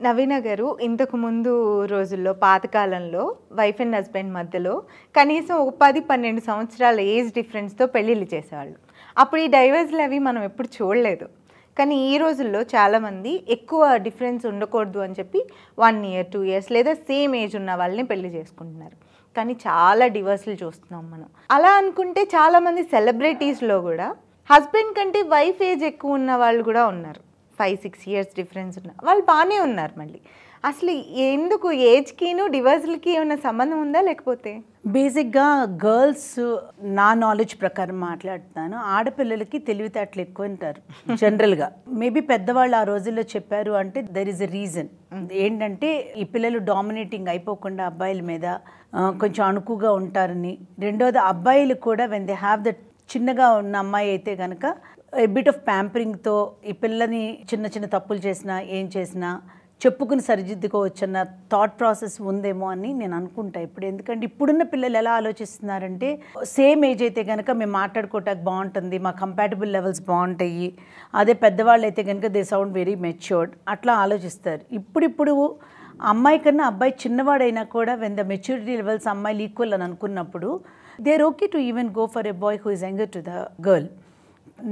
నవీన గారు ఇంతకు ముందు రోజుల్లో పాతకాలంలో వైఫ్ అండ్ హస్బెండ్ మధ్యలో కనీసం ఒక 10-12 సంవత్సరాల ఏజ్ డిఫరెన్స్తో పెళ్ళిళ్ళు చేసేవాళ్ళు. అప్పుడు ఈ డైవర్స్లు అవి మనం ఎప్పుడు చూడలేదు. కానీ ఈ రోజుల్లో చాలామంది ఎక్కువ డిఫరెన్స్ ఉండకూడదు అని చెప్పి 1 ఇయర్ 2 ఇయర్స్ లేదా సేమ్ ఏజ్ ఉన్న వాళ్ళని పెళ్లి చేసుకుంటున్నారు. కానీ చాలా డివర్స్లు చూస్తున్నాం మనం. అలా అనుకుంటే చాలామంది సెలబ్రిటీస్లో కూడా హస్బెండ్ కంటే వైఫ్ ఏజ్ ఎక్కువ ఉన్న వాళ్ళు కూడా ఉన్నారు. 5-6 ఇయర్స్ డిఫరెన్స్ ఉన్న వాళ్ళు బాగానే ఉన్నారు. మళ్ళీ అసలు ఎందుకు ఏజ్కిను డివర్స్లకి ఏమైనా సంబంధం ఉందా లేకపోతే? బేసిక్గా గర్ల్స్ నా నాలెడ్జ్ ప్రకారం మాట్లాడుతున్నాను, ఆడపిల్లలకి తెలివితేటలు ఎక్కువ ఉంటారు జనరల్గా. మేబీ పెద్దవాళ్ళు ఆ రోజుల్లో చెప్పారు అంటే దెర్ ఇస్ ఎ రీజన్. ఏంటంటే ఈ పిల్లలు డామినేటింగ్ అయిపోకుండా అబ్బాయిల మీద కొంచెం అణుకుగా ఉంటారని. రెండోది అబ్బాయిలు కూడా వెన్ దే హ్యావ్ దట్, చిన్నగా ఉన్న అమ్మాయి అయితే కనుక బిట్ ఆఫ్ ప్యాంపరింగ్తో ఈ పిల్లని చిన్న చిన్న తప్పులు చేసినా ఏం చేసినా చెప్పుకుని సరిదిద్దుకోవచ్చన్న థాట్ ప్రాసెస్ ఉందేమో అని నేను అనుకుంటా ఇప్పుడు. ఎందుకంటే ఇప్పుడున్న పిల్లలు ఎలా ఆలోచిస్తున్నారంటే సేమ్ ఏజ్ అయితే కనుక మేము మాట్లాడుకోవటానికి బాగుంటుంది, మా కంపాటబుల్ లెవెల్స్ బాగుంటాయి, అదే పెద్దవాళ్ళు అయితే కనుక దే సౌండ్ వెరీ మెచ్యూర్డ్ అట్లా ఆలోచిస్తారు. ఇప్పుడు అమ్మాయి కన్నా అబ్బాయి చిన్నవాడైనా కూడా వెన్ ద మెచ్యూరిటీ లెవెల్స్ అమ్మాయిలు ఈక్వల్ అని అనుకున్నప్పుడు they are okay to even go for a boy who is younger to the girl.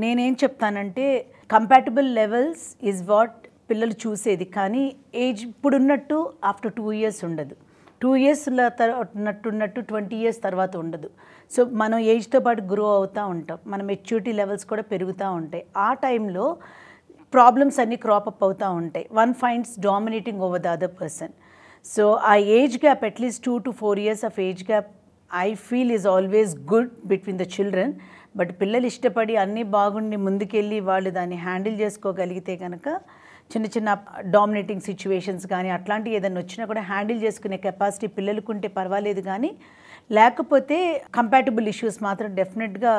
నేనేం చెప్తానంటే కంపాటబుల్ లెవెల్స్ ఈజ్ వాట్ పిల్లలు చూసేది, కానీ ఏజ్ ఇప్పుడున్నట్టు ఆఫ్టర్ 2 ఇయర్స్ ఉండదు. 2 ఇయర్స్ల ఉన్నట్టు 20 ఇయర్స్ తర్వాత ఉండదు. సో మనం ఏజ్తో పాటు గ్రో అవుతూ ఉంటాం, మన మెచ్యూరిటీ లెవెల్స్ కూడా పెరుగుతూ ఉంటాయి. ఆ టైంలో ప్రాబ్లమ్స్ అన్నీ క్రాపప్ అవుతూ ఉంటాయి. One finds dominating over the other person. So ఆ age gap at least 2 to 4 years of age gap I feel is always good between the children. But పిల్లలు ఇష్టపడి అన్నీ బాగుండి ముందుకెళ్ళి వాళ్ళు దాన్ని హ్యాండిల్ చేసుకోగలిగితే కనుక చిన్న చిన్న డామినేటింగ్ సిచ్యువేషన్స్ కానీ అట్లాంటివి ఏదైనా వచ్చినా కూడా హ్యాండిల్ చేసుకునే కెపాసిటీ పిల్లలకుంటే పర్వాలేదు. కానీ లేకపోతే కంపాటబుల్ ఇష్యూస్ మాత్రం డెఫినెట్గా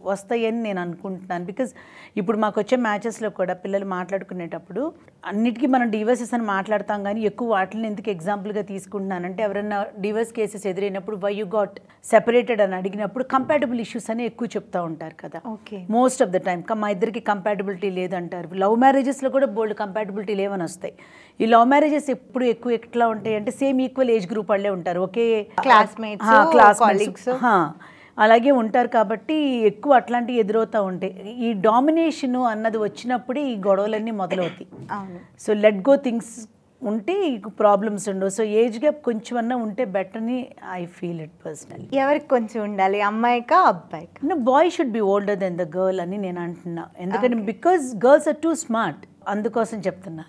వస్తాయని నేను అనుకుంటున్నాను. బికాజ్ ఇప్పుడు మాకు వచ్చే మ్యాచెస్లో కూడా పిల్లలు మాట్లాడుకునేటప్పుడు అన్నిటికీ మనం డివోర్సెస్ అని మాట్లాడతాం, కానీ ఎక్కువ వాటిని ఎందుకు ఎగ్జాంపుల్గా తీసుకుంటున్నానంటే ఎవరైనా డివోర్స్ కేసెస్ ఎదురైనప్పుడు వై యూ గాట్ సెపరేటెడ్ అని అడిగినప్పుడు కంపాటబుల్ ఇష్యూస్ అని ఎక్కువ చెప్తూ ఉంటారు కదా. Okay, most of the time మా ఇద్దరికి కంపాటబిలిటీ లేదంటారు. లవ్ మ్యారేజెస్లో కూడా బోల్డ్ కంపాటబిలిటీ లేవని వస్తాయి. ఈ లవ్ మ్యారేజెస్ ఎప్పుడు ఎక్కువ ఎట్లా ఉంటాయి అంటే సేమ్ ఈక్వల్ ఏజ్ గ్రూప్ వాళ్ళే ఉంటారు, ఒకే క్లాస్మేట్స్ అలాగే ఉంటారు. కాబట్టి ఎక్కువ అట్లాంటివి ఎదురవుతూ ఉంటాయి. ఈ డామినేషను అన్నది వచ్చినప్పుడే ఈ గొడవలన్నీ మొదలవుతాయి. సో లెట్ గో థింగ్స్ ఉంటే ప్రాబ్లమ్స్ ఉండవు. సో ఏజ్ గ్యాప్ కొంచెం అన్నా ఉంటే బెటర్ అని ఐ ఫీల్ ఇట్ పర్సనలీ. ఎవరికి కొంచెం ఉండాలి, అమ్మాయికా అబ్బాయికా? Boy should be older than the girl అని నేను అంటున్నా. ఎందుకంటే because girls are too smart, అందుకోసం చెప్తున్నా.